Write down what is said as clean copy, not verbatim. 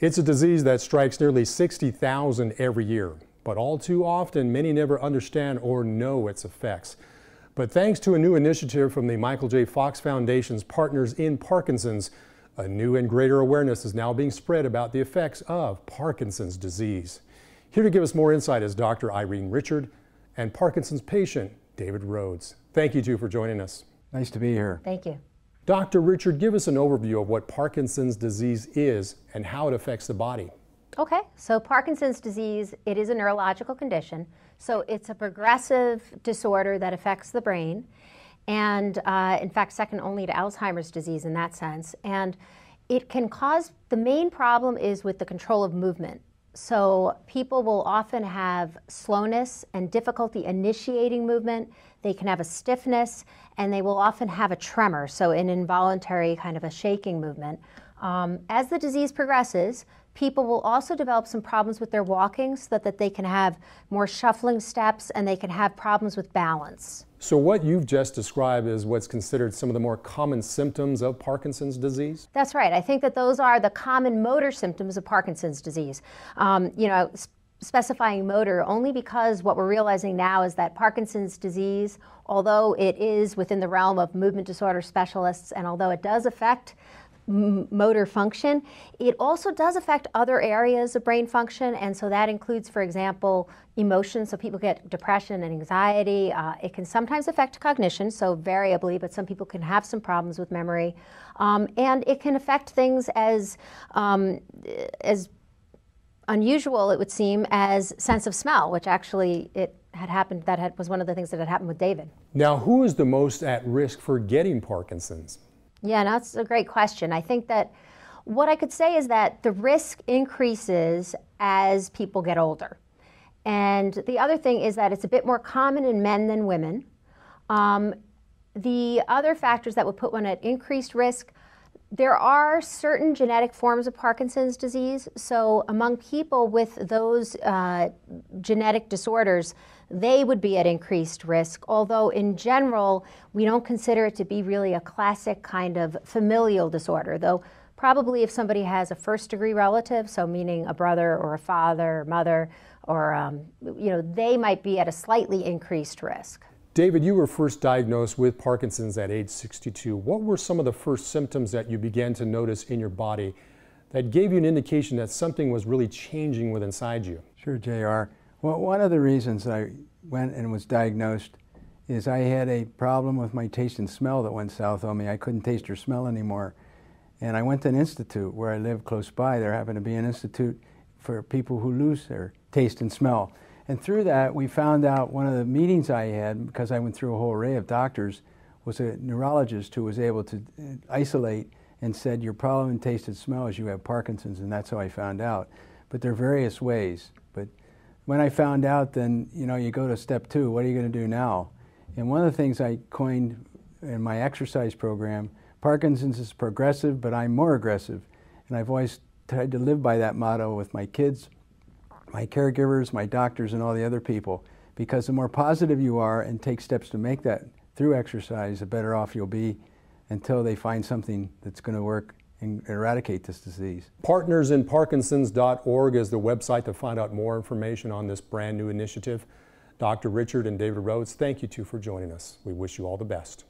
It's a disease that strikes nearly 60,000 every year, but all too often many never understand or know its effects. But thanks to a new initiative from the Michael J. Fox Foundation's Partners in Parkinson's, a new and greater awareness is now being spread about the effects of Parkinson's disease. Here to give us more insight is Dr. Irene Richard and Parkinson's patient David Rhodes. Thank you two for joining us. Nice to be here. Thank you. Dr. Richard, give us an overview of what Parkinson's disease is and how it affects the body. Okay, so Parkinson's disease, it is a neurological condition. So it's a progressive disorder that affects the brain, and in fact second only to Alzheimer's disease in that sense. And it can cause, the main problem is with the control of movement. So people will often have slowness and difficulty initiating movement. They can have a stiffness, and they will often have a tremor, so an involuntary kind of a shaking movement. As the disease progresses, people will also develop some problems with their walking so that they can have more shuffling steps and they can have problems with balance. So what you've just described is what's considered some of the more common symptoms of Parkinson's disease? That's right. I think that those are the common motor symptoms of Parkinson's disease. Specifying motor only because what we're realizing now is that Parkinson's disease, although it is within the realm of movement disorder specialists and although it does affect motor function, it also does affect other areas of brain function, and so that includes, for example, emotion. So people get depression and anxiety. It can sometimes affect cognition, so variably, but some people can have some problems with memory, and it can affect things as unusual, it would seem, as sense of smell, which actually it had happened. Was one of the things that had happened with David. Now, who is the most at risk for getting Parkinson's? Yeah, that's a great question. I think that what I could say is that the risk increases as people get older. And the other thing is that it's a bit more common in men than women. The other factors that would put one at increased risk, there are certain genetic forms of Parkinson's disease. So among people with those genetic disorders, they would be at increased risk, although in general, we don't consider it to be really a classic kind of familial disorder, though probably if somebody has a first-degree relative, so meaning a brother or a father or mother, or they might be at a slightly increased risk. David, you were first diagnosed with Parkinson's at age 62. What were some of the first symptoms that you began to notice in your body that gave you an indication that something was really changing within inside you? Sure, JR. Well, one of the reasons I went and was diagnosed is I had a problem with my taste and smell that went south on me. I couldn't taste or smell anymore. And I went to an institute where I live close by. There happened to be an institute for people who lose their taste and smell. And through that, we found out one of the meetings I had, because I went through a whole array of doctors, was a neurologist who was able to isolate and said, your problem in taste and smell is you have Parkinson's, and that's how I found out. But there are various ways. But when I found out, then, you go to step two, what are you going to do now? And one of the things I coined in my exercise program, Parkinson's is progressive, but I'm more aggressive. And I've always tried to live by that motto with my kids, my caregivers, my doctors, and all the other people, because the more positive you are and take steps to make that through exercise, the better off you'll be until they find something that's going to work and eradicate this disease. Partnersinparkinsons.org is the website to find out more information on this brand new initiative. Dr. Richard and David Rhodes, thank you two for joining us. We wish you all the best.